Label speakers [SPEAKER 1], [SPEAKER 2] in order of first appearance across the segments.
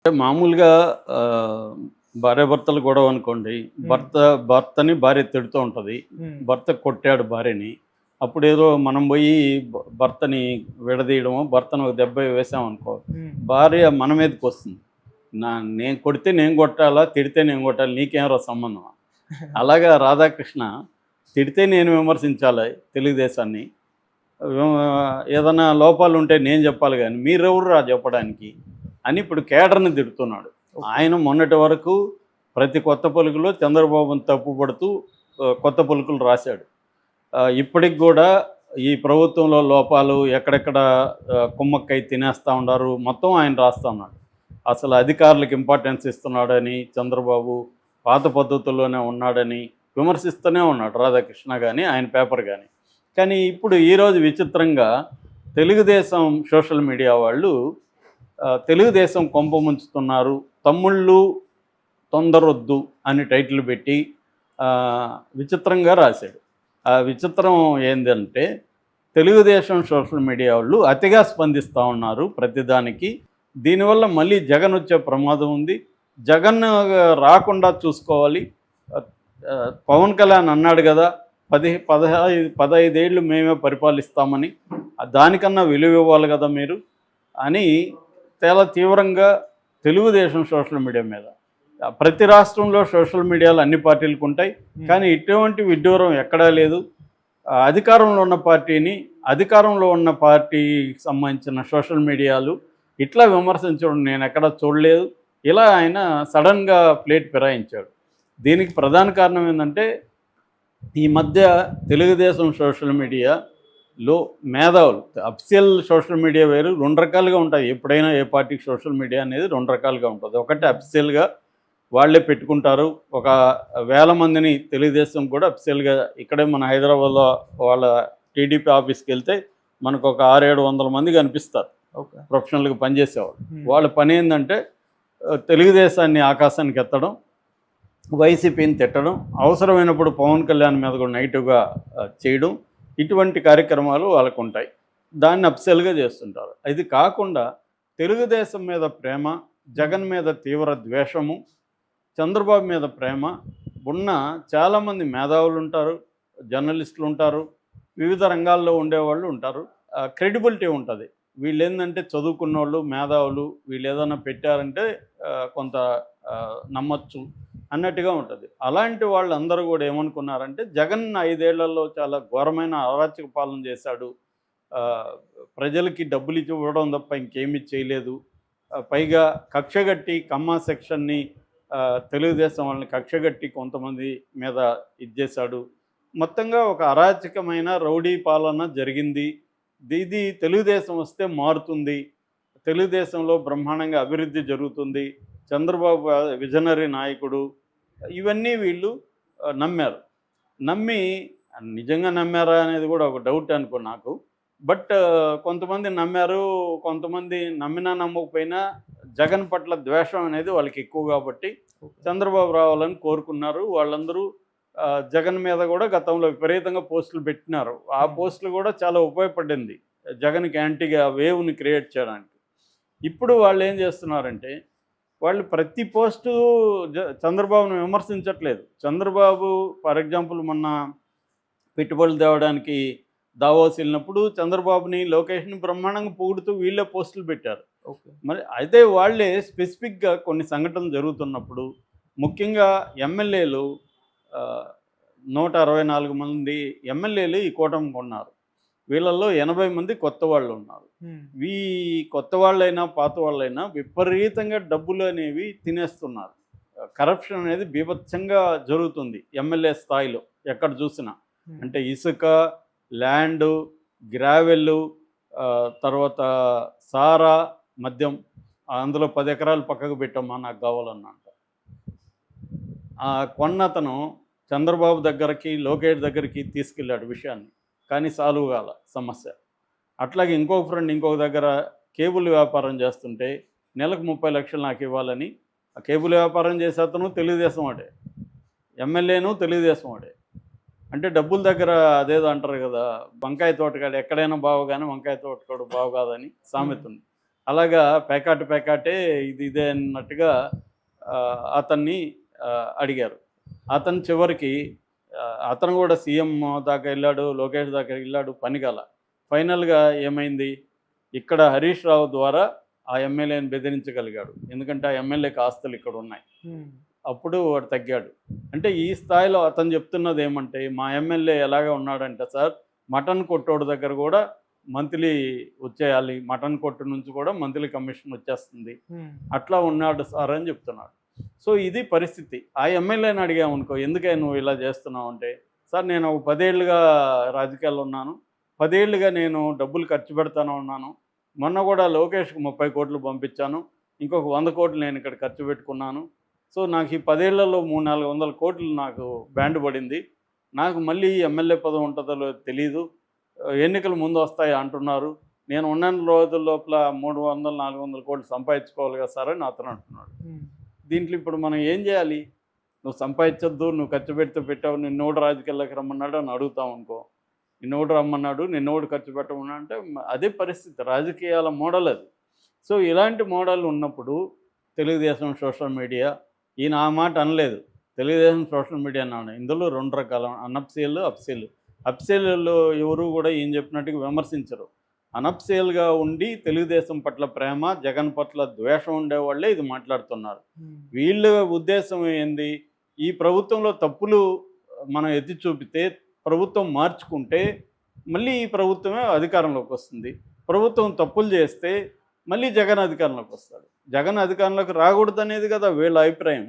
[SPEAKER 1] అంటే మామూలుగా భార్యాభర్తలు గొడవ అనుకోండి.
[SPEAKER 2] హ్మ్.
[SPEAKER 1] భర్తని భార్య తిడుతూ ఉంటది.
[SPEAKER 2] హ్మ్.
[SPEAKER 1] భర్త కొట్టాడు భార్యని. అప్పుడేదో మనం బోయి భర్తని విడదీయడమో, భర్తను ఒక దెబ్బ వేసామనుకో,
[SPEAKER 2] హ్మ్.
[SPEAKER 1] భార్య మన మీదకొస్తుంది. నేను కొడితే నేను కొట్టాలా? తిడితే నేను కొట్టాలా? నీకేంరా సంబంధం? అలాగా రాధాకృష్ణ తిడితే నేను విమర్శించాలి తెలుగుదేశాన్ని. ఏదన్నా లోపాలుంటే నేను చెప్పాలి గానీ, మీరెవర్రా చెప్పడానికి అని ఇప్పుడు కేడర్‌ని తిడుతున్నాడు.
[SPEAKER 2] ఓకే.
[SPEAKER 1] ఆయన మొన్నటి వరకు ప్రతి కొత్త పలుకులో చంద్రబాబును తప్పుపడుతూ కొత్త పలుకులు రాశాడు. ఇప్పటికి గూడా ఈ ప్రభుత్వంలో లోపాలు ఎక్కడెక్కడ కుమ్మక్కై తినేస్తా ఉండారు మొత్తం ఆయన రాస్తా ఉన్నాడు. అసలు అధికారులకు ఇంపార్టెన్స్ ఇస్తున్నాడని చంద్రబాబు పాత పద్ధతుల్లోనే ఉన్నాడని విమర్శిస్తూనే ఉన్నాడు రాధాకృష్ణ గాని, ఆయన పేపర్ గాని. కానీ ఇప్పుడు ఈరోజు విచిత్రంగా తెలుగుదేశం సోషల్ మీడియా వాళ్ళు తెలుగుదేశం కొంప ముంచుతున్నారు, తమ్ముళ్ళు తొందరొద్దు అని టైటిల్ పెట్టి విచిత్రంగా రాశాడు. ఆ విచిత్రం ఏందంటే తెలుగుదేశం సోషల్ మీడియా వాళ్ళు అతిగా స్పందిస్తూ ఉన్నారు ప్రతిదానికి. దీనివల్ల మళ్ళీ జగన్ వచ్చే ప్రమాదం ఉంది. జగన్ రాకుండా చూసుకోవాలి. పవన్ కళ్యాణ్ అన్నాడు కదా, 15 ఏళ్ళు మేమే పరిపాలిస్తామని. దానికన్నా విలువ ఇవ్వాలి కదా మీరు అని చాలా తీవ్రంగా తెలుగుదేశం సోషల్ మీడియా మీద. ప్రతి రాష్ట్రంలో సోషల్ మీడియాలు అన్ని పార్టీలకు ఉంటాయి. కానీ ఇటువంటి విడ్డూరం ఎక్కడా లేదు. అధికారంలో ఉన్న పార్టీకి సంబంధించిన సోషల్ మీడియాలు ఇట్లా విమర్శించడం నేను ఎక్కడా చూడలేదు. ఇలా ఆయన సడన్గా ప్లేట్ ఫిరాయించాడు. దీనికి ప్రధాన కారణం ఏంటంటే ఈ మధ్య తెలుగుదేశం సోషల్ మీడియాలో మేధావులు, అఫిషియల్ సోషల్ మీడియా వేరు, 2 రకాలుగా ఉంటాయి. ఎప్పుడైనా ఏ పార్టీకి సోషల్ మీడియా అనేది 2 రకాలుగా ఉంటుంది. ఒకటి అఫిషియల్గా వాళ్ళే పెట్టుకుంటారు. ఒక వేల మందిని తెలుగుదేశం కూడా అఫిషియల్గా ఇక్కడే మన హైదరాబాద్లో వాళ్ళ టీడీపీ ఆఫీస్కి వెళ్తే మనకు ఒక 600-700 మంది కనిపిస్తారు.
[SPEAKER 2] ఓకే.
[SPEAKER 1] ప్రొఫెషనల్గా పనిచేసేవాళ్ళు. వాళ్ళ పని ఏంటంటే తెలుగుదేశాన్ని ఆకాశానికి ఎత్తడం, వైసీపీని తిట్టడం, అవసరమైనప్పుడు పవన్ కళ్యాణ్ మీద కూడా నెగిటివ్గా చేయడం, ఇటువంటి కార్యక్రమాలు వాళ్ళకు ఉంటాయి. దాన్ని అఫిషియల్గా చేస్తుంటారు. ఇది కాకుండా తెలుగుదేశం మీద ప్రేమ, జగన్ మీద తీవ్ర ద్వేషము, చంద్రబాబు మీద ప్రేమ ఉన్న చాలామంది మేధావులు ఉంటారు, జర్నలిస్టులు ఉంటారు, వివిధ రంగాల్లో ఉండేవాళ్ళు ఉంటారు. క్రెడిబిలిటీ ఉంటుంది. వీళ్ళు ఏంటంటే చదువుకున్నోళ్ళు, మేధావులు, వీళ్ళు ఏదైనా పెట్టారంటే కొంత నమ్మచ్చు అన్నట్టుగా ఉంటుంది. అలాంటి వాళ్ళందరూ కూడా ఏమనుకున్నారంటే జగన్ 5 ఏళ్లలో చాలా ఘోరమైన అరాచక పాలన చేశాడు, ప్రజలకి డబ్బులు ఇవ్వడం తప్ప ఇంకేమీ చేయలేదు, పైగా కక్షగట్టి కమ్మా సెక్షన్ని తెలుగుదేశం వాళ్ళని కక్షగట్టి కొంతమంది మీద ఇచ్చేశాడు. మొత్తంగా ఒక అరాచకమైన రౌడీ పాలన జరిగింది. ఇది తెలుగుదేశం వస్తే మారుతుంది, తెలుగుదేశంలో బ్రహ్మాండంగా అభివృద్ధి జరుగుతుంది, చంద్రబాబు విజనరీ నాయకుడు, ఇవన్నీ వీళ్ళు నమ్మారు. నమ్మి నిజంగా నమ్మారా అనేది కూడా ఒక డౌట్ అనుకో నాకు. బట్ కొంతమంది నమ్మారు, కొంతమంది నమ్మినా నమ్మకపోయినా జగన్ పట్ల ద్వేషం అనేది వాళ్ళకి ఎక్కువ కాబట్టి చంద్రబాబు రావాలని కోరుకున్నారు. వాళ్ళందరూ జగన్ మీద కూడా గతంలో విపరీతంగా పోస్టులు పెట్టినారు. ఆ పోస్టులు కూడా చాలా ఉపయోగపడింది జగన్కి యాంటీగా వేవ్ని క్రియేట్ చేయడానికి. ఇప్పుడు వాళ్ళు ఏం చేస్తున్నారంటే వాళ్ళు ప్రతి పోస్టు చంద్రబాబును విమర్శించట్లేదు. చంద్రబాబు ఫర్ ఎగ్జాంపుల్ మొన్న పెట్టుబడులు తేవడానికి దావోస్ వెళ్ళినప్పుడు చంద్రబాబుని, లోకేష్ని బ్రహ్మాండంగా పొగుడుతూ వీళ్ళే పోస్టులు పెట్టారు.
[SPEAKER 2] ఓకే.
[SPEAKER 1] మరి అయితే వాళ్ళే స్పెసిఫిక్గా కొన్ని సంఘటనలు జరుగుతున్నప్పుడు ముఖ్యంగా ఎమ్మెల్యేలు 164 మంది ఎమ్మెల్యేలు ఈ కూటమికి ఉన్నారు. వీళ్ళల్లో 80 మంది కొత్త వాళ్ళు ఉన్నారు. ఈ కొత్త వాళ్ళైనా పాత వాళ్ళైనా విపరీతంగా డబ్బులు అనేవి తినేస్తున్నారు. కరప్షన్ అనేది బీభత్సంగా జరుగుతుంది ఎమ్మెల్యే స్థాయిలో ఎక్కడ చూసినా. అంటే ఇసుక, ల్యాండు, గ్రావెల్లు, తర్వాత సారా, మద్యం, అందులో 10 ఎకరాలు పక్కకు పెట్టమ్మా నాకు కావాలన్నంట. కొన్నతను చంద్రబాబు దగ్గరికి, లోకేష్ దగ్గరికి తీసుకెళ్ళాడు విషయాన్ని, కానీ సాల్వ్ కాల సమస్య. అట్లాగే ఇంకొక ఫ్రెండ్ ఇంకొక దగ్గర కేబుల్ వ్యాపారం చేస్తుంటే నెలకు 30 లక్షలు నాకు ఇవ్వాలని, ఆ కేబుల్ వ్యాపారం చేసే అతను తెలుగుదేశం వాడే, ఎమ్మెల్యేను తెలుగుదేశం వాడే. అంటే డబ్బుల దగ్గర అదేదో అంటారు కదా, వంకాయ తోటకాడు ఎక్కడైనా బావు కానీ వంకాయ తోటకాడు బావు కాదని సామెత ఉంది. అలాగా పేకాటే ఇది ఇదే అన్నట్టుగా అతన్ని అడిగారు. అతను చివరికి అతను కూడా సీఎం దాకా వెళ్ళాడు, లోకేష్ దాకా వెళ్ళాడు, పని కాల. ఫైనల్‌గా ఏమైంది? ఇక్కడ హరీష్ రావు ద్వారా ఆ ఎమ్మెల్యేని బెదిరించగలిగాడు. ఎందుకంటే ఆ ఎమ్మెల్యేకి ఆస్తులు ఇక్కడున్నాయి. అప్పుడు వాడు తగ్గాడు. అంటే ఈ స్థాయిలో అతను చెప్తున్నది ఏమంటే, మా ఎమ్మెల్యే ఎలాగ ఉన్నాడంటే సార్, మటన్ కొట్టోడి దగ్గర కూడా మంత్లీ వచ్చేయాలి. మటన్ కొట్టు నుంచి కూడా మంత్లీ కమిషన్ వచ్చేస్తుంది. అట్లా ఉన్నాడు సార్ అని చెప్తున్నాడు. సో ఇది పరిస్థితి. ఆ ఎమ్మెల్యేని అడిగామనుకో, ఎందుకే నువ్వు ఇలా చేస్తున్నావు అంటే, సార్ నేను ఒక 10 ఏళ్లుగా రాజకీయాల్లో ఉన్నాను. 10 ఏళ్లుగా నేను డబ్బులు ఖర్చు పెడతానే ఉన్నాను. మొన్న కూడా లోకేష్‌కి 30 కోట్లు పంపించాను. ఇంకొక 100 కోట్లు నేను ఇక్కడ ఖర్చు పెట్టుకున్నాను. సో నాకు ఈ 10 ఏళ్లలో 300, 400 కోట్లు నాకు బ్యాండ్ పడింది. నాకు మళ్ళీ ఎమ్మెల్యే పదవి ఉంటుందో లేదో తెలీదు. ఎన్నికలు ముందు వస్తాయి అంటున్నారు. నేను ఉన్న రోజుల లోపల 300, 400 కోట్లు సంపాదించుకోవాలి కదా సార్ అని అతను అంటున్నాడు. దీంట్లో ఇప్పుడు మనం ఏం చేయాలి? నువ్వు సంపాదించొద్దు, నువ్వు ఖర్చు పెడితే పెట్టావు, నిన్నోడు రాజకీయాల్లోకి రమ్మన్నాడు అని అడుగుతాం అనుకో. నిన్నోడు రమ్మన్నాడు, నిన్నోడు ఖర్చు పెట్టమన్నా అంటే అదే పరిస్థితి. రాజకీయాల మోడల్ అది. సో ఇలాంటి మోడల్ ఉన్నప్పుడు తెలుగుదేశం సోషల్ మీడియా, ఈయన ఆ మాట అనలేదు. తెలుగుదేశం సోషల్ మీడియా అన్నాడు. ఇందులో 2 రకాల అనఫ్సియల్, అఫ్సియల్. అఫ్సియల్‌లో ఎవరు కూడా ఈయన చెప్పినట్టుగా విమర్శించరు. అనఫ్సియల్‌గా ఉండి తెలుగుదేశం పట్ల ప్రేమ, జగన్ పట్ల ద్వేషం ఉండేవాళ్ళే ఇది మాట్లాడుతున్నారు. వీళ్ళ ఉద్దేశం ఏంది? ఈ ప్రభుత్వంలో తప్పులు మనం ఎత్తి చూపితే, ప్రభుత్వం మార్చుకుంటే మళ్ళీ ఈ ప్రభుత్వమే అధికారంలోకి వస్తుంది. ప్రభుత్వం తప్పులు చేస్తే మళ్ళీ జగన్ అధికారంలోకి వస్తాడు. జగన్ అధికారంలోకి రాకూడదనేది కదా వీళ్ళ అభిప్రాయం.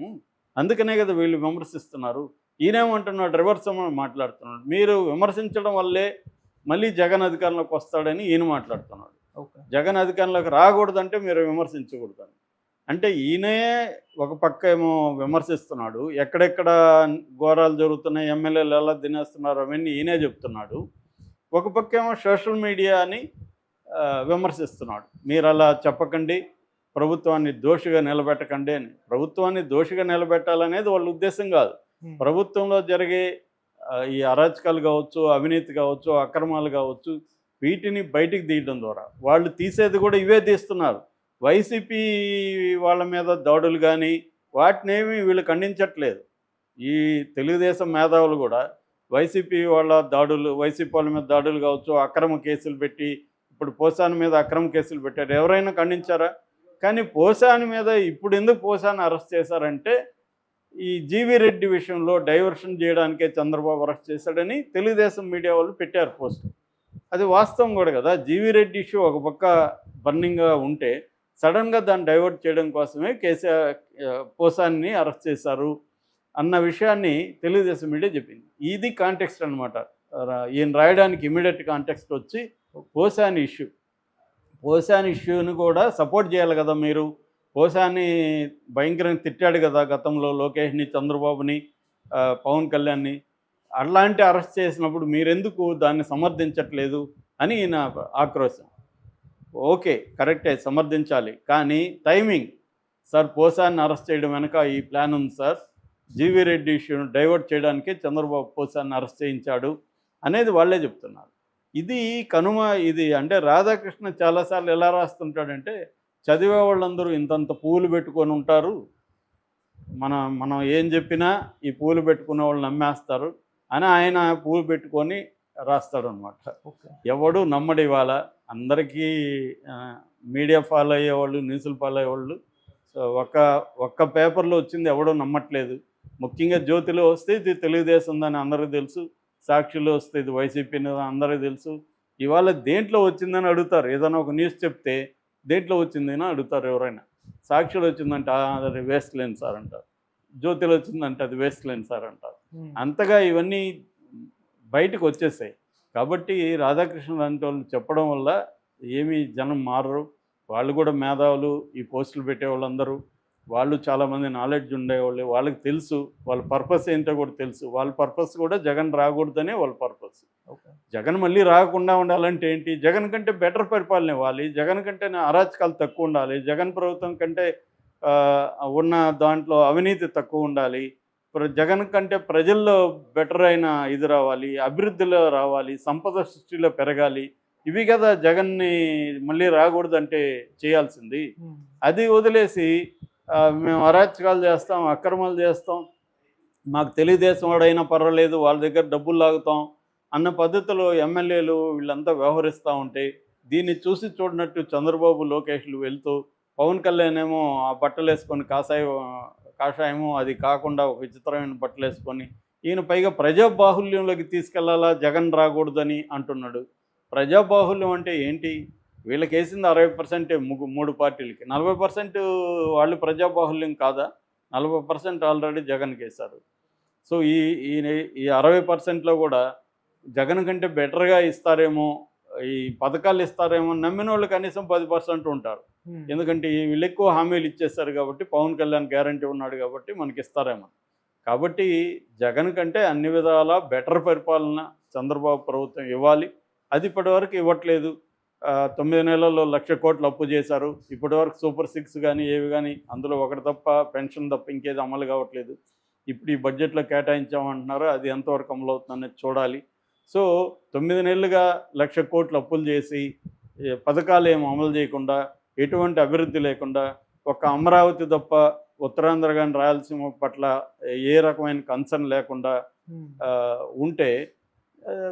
[SPEAKER 1] అందుకనే కదా వీళ్ళు విమర్శిస్తున్నారు. ఈయనేమంటున్నాడు, రివర్స్ మాట్లాడుతున్నాడు. మీరు విమర్శించడం వల్లే మళ్ళీ జగన్ అధికారంలోకి వస్తాడని ఈయన మాట్లాడుతున్నాడు. జగన్ అధికారంలోకి రాకూడదంటే మీరు విమర్శించకూడదని. అంటే ఈయనే ఒక పక్క ఏమో విమర్శిస్తున్నాడు. ఎక్కడెక్కడ ఘోరాలు జరుగుతున్నాయి, ఎమ్మెల్యేలు ఎలా తినేస్తున్నారు అవన్నీ ఈయనే చెప్తున్నాడు. ఒక పక్క ఏమో సోషల్ మీడియాని విమర్శిస్తున్నాడు. మీరు అలా చెప్పకండి, ప్రభుత్వాన్ని దోషిగా నిలబెట్టకండి అని. ప్రభుత్వాన్ని దోషిగా నిలబెట్టాలనేది వాళ్ళ ఉద్దేశం కాదు. ప్రభుత్వంలో జరిగే ఈ అరాచకాలు కావచ్చు, అవినీతి కావచ్చు, అక్రమాలు కావచ్చు, వీటిని బయటికి తీయడం ద్వారా వాళ్ళు తీసేది కూడా ఇవే తీస్తున్నారు. వైసీపీ వాళ్ళ మీద దాడులు కానీ వాటినేమి వీళ్ళు ఖండించట్లేదు. ఈ తెలుగుదేశం మేధావులు కూడా వైసీపీ వాళ్ళ దాడులు, వైసీపీ వాళ్ళ మీద దాడులు కావచ్చు, అక్రమ కేసులు పెట్టి, ఇప్పుడు పోసాని మీద అక్రమ కేసులు పెట్టారు. ఎవరైనా ఖండించారా? కానీ పోసాని మీద ఇప్పుడు ఎందుకు పోసాని అరెస్ట్ చేశారంటే, ఈ జీవీ రెడ్డి విషయంలో డైవర్షన్ చేయడానికే చంద్రబాబు అరెస్ట్ చేశాడని తెలుగుదేశం మీడియా వాళ్ళు పెట్టారు పోస్ట్. అది వాస్తవం కూడా కదా. జీవీ రెడ్డి ఇష్యూ ఒక పక్క బర్నింగ్గా ఉంటే సడన్గా దాన్ని డైవర్ట్ చేయడం కోసమే పోసాన్ని అరెస్ట్ చేశారు అన్న విషయాన్ని తెలుగుదేశం మీడియా చెప్పింది. ఇది కాంటెక్స్ట్ అనమాట. ఈయన రాయడానికి ఇమీడియట్ కాంటెక్స్ట్ వచ్చి పోసాని ఇష్యూని కూడా సపోర్ట్ చేయాలి కదా మీరు. పోసాని భయంకరంగా తిట్టాడు కదా గతంలో లోకేష్ని, చంద్రబాబుని, పవన్ కళ్యాణ్ని. అలాంటి అరెస్ట్ చేసినప్పుడు మీరెందుకు దాన్ని సమర్థించట్లేదు అని ఈయన ఆక్రోశం. ఓకే, కరెక్టే, సమర్థించాలి. కానీ టైమింగ్ సార్, పోసాన్ని అరెస్ట్ చేయడం వెనక ఈ ప్లాన్ ఉంది సార్. జీవీ రెడ్డి ఇష్యూను డైవర్ట్ చేయడానికే చంద్రబాబు పోసాన్ని అరెస్ట్ చేయించాడు అనేది వాళ్ళే చెప్తున్నారు. ఇది కనుమ. ఇది అంటే రాధాకృష్ణ చాలాసార్లు ఎలా రాస్తుంటాడంటే, చదివే వాళ్ళందరూ ఇంతంత పూలు పెట్టుకొని ఉంటారు, మనం ఏం చెప్పినా ఈ పూలు పెట్టుకునే వాళ్ళు నమ్మేస్తారు అని ఆయన పూలు పెట్టుకొని రాస్తాడనమాట. ఎవడు నమ్మడు. ఇవాళ అందరికీ మీడియా ఫాలో అయ్యేవాళ్ళు, న్యూస్లు ఫాలో అయ్యేవాళ్ళు. సో ఒక్క పేపర్లో వచ్చింది ఎవడో నమ్మట్లేదు. ముఖ్యంగా జ్యోతిలో వస్తే ఇది తెలుగుదేశం ఉందని అందరికీ తెలుసు, సాక్షిలో వస్తే ఇది వైసీపీ అందరికీ తెలుసు. ఇవాళ దేంట్లో వచ్చిందని అడుగుతారు. ఏదైనా ఒక న్యూస్ చెప్తే దేంట్లో వచ్చిందని అడుగుతారు ఎవరైనా. సాక్షిలో వచ్చిందంటే అది వేస్ట్ లేని సార్ అంటారు, జ్యోతిలో వచ్చిందంటే అది వేస్ట్ లేని సార్ అంటారు. అంతగా ఇవన్నీ బయటకు వచ్చేసాయి. కాబట్టి రాధాకృష్ణ లాంటి వాళ్ళు చెప్పడం వల్ల ఏమీ జనం మారరు. వాళ్ళు కూడా మేధావులు, ఈ పోస్టులు పెట్టేవాళ్ళందరూ వాళ్ళు చాలామంది నాలెడ్జ్ ఉండేవాళ్ళు. వాళ్ళకి తెలుసు వాళ్ళ పర్పస్ ఏంటో కూడా తెలుసు. వాళ్ళ పర్పస్ కూడా జగన్ రాకూడదనే వాళ్ళ పర్పస్. జగన్ మళ్ళీ రాకుండా ఉండాలంటే ఏంటి? జగన్ కంటే బెటర్ పరిపాలన ఇవ్వాలి, జగన్ కంటే అరాచకాలు తక్కువ ఉండాలి, జగన్ ప్రభుత్వం కంటే ఉన్న దాంట్లో అవినీతి తక్కువ ఉండాలి, జగన్ కంటే ప్రజల్లో బెటర్ అయిన ఇది రావాలి, అభివృద్ధిలో రావాలి, సంపద సృష్టిలో పెరగాలి ఇవి కదా జగన్ని మళ్ళీ రాకూడదంటే చేయాల్సింది. అది వదిలేసి మేము అరాచకాలు చేస్తాం, అక్రమాలు చేస్తాం, మాకు తెలుగుదేశం వాడైనా పర్వాలేదు వాళ్ళ దగ్గర డబ్బులు లాగుతాం అన్న పద్ధతిలో ఎమ్మెల్యేలు వీళ్ళంతా వ్యవహరిస్తూ ఉంటే దీన్ని చూసి చూడనట్టు చంద్రబాబు లోకేష్లు వెళ్తూ పవన్ కళ్యాణ్ ఏమో ఆ బట్టలు వేసుకొని కాషాయమో అది కాకుండా ఒక విచిత్రమైన బట్టలు వేసుకొని ఈయన పైగా ప్రజాబాహుల్యంలోకి తీసుకెళ్లాలా జగన్ రాకూడదని అంటున్నాడు. ప్రజాబాహుల్యం అంటే ఏంటి? వీళ్ళకి వేసింది 60% మూడు పార్టీలకి, 40% వాళ్ళు ప్రజాబాహుల్యం కాదా? 40% ఆల్రెడీ జగన్కి వేశారు. సో ఈ 60%లో కూడా జగన్ కంటే బెటర్గా ఇస్తారేమో, ఈ పథకాలు ఇస్తారేమో నమ్మిన వాళ్ళు కనీసం 10% ఉంటారు. ఎందుకంటే వీళ్ళు ఎక్కువ హామీలు ఇచ్చేస్తారు కాబట్టి, పవన్ కళ్యాణ్ గ్యారంటీ ఉన్నాడు కాబట్టి మనకి ఇస్తారేమో. కాబట్టి జగన్ కంటే అన్ని విధాలా బెటర్ పరిపాలన చంద్రబాబు ప్రభుత్వం ఇవ్వాలి. అది ఇప్పటివరకు ఇవ్వట్లేదు. 9 నెలల్లో 1,00,000 కోట్లు అప్పు చేశారు. ఇప్పటివరకు సూపర్ 6 కానీ ఏవి కానీ అందులో ఒకటి తప్ప, పెన్షన్ తప్ప ఇంకేది అమలు కావట్లేదు. ఇప్పుడు ఈ బడ్జెట్లో కేటాయించామంటున్నారు, అది ఎంతవరకు అమలు అవుతుందనేది చూడాలి. సో 9 నెలలుగా 1,00,000 కోట్లు అప్పులు చేసి పథకాలు ఏమి అమలు చేయకుండా, ఎటువంటి అభివృద్ధి లేకుండా, ఒక అమరావతి తప్ప ఉత్తరాంధ్ర కానీ రాయలసీమ పట్ల ఏ రకమైన కన్సర్న్ లేకుండా ఉంటే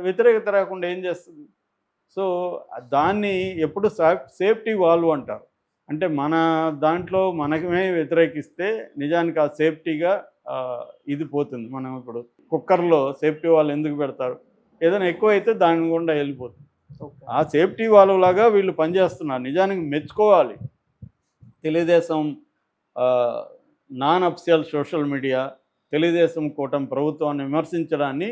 [SPEAKER 1] వ్యతిరేకత రాకుండా ఏం చేస్తుంది? సో దాన్ని ఎప్పుడు సేఫ్టీ వాల్వ్ అంటారు. అంటే మన దాంట్లో మనమే వ్యతిరేకిస్తే నిజానికి ఆ సేఫ్టీగా ఇది పోతుంది. మనం ఇప్పుడు కుక్కర్లో సేఫ్టీ వాల్వ్ ఎందుకు పెడతారు? ఏదైనా ఎక్కువ అయితే దాని గుండా వెళ్ళిపోతుంది. ఆ సేఫ్టీ వాల్వ్ లాగా వీళ్ళు పనిచేస్తున్నారు. నిజానికి మెచ్చుకోవాలి. Telugu Desam non official social media Telugu Desam కూటమి ప్రభుత్వాన్ని విమర్శించడాన్ని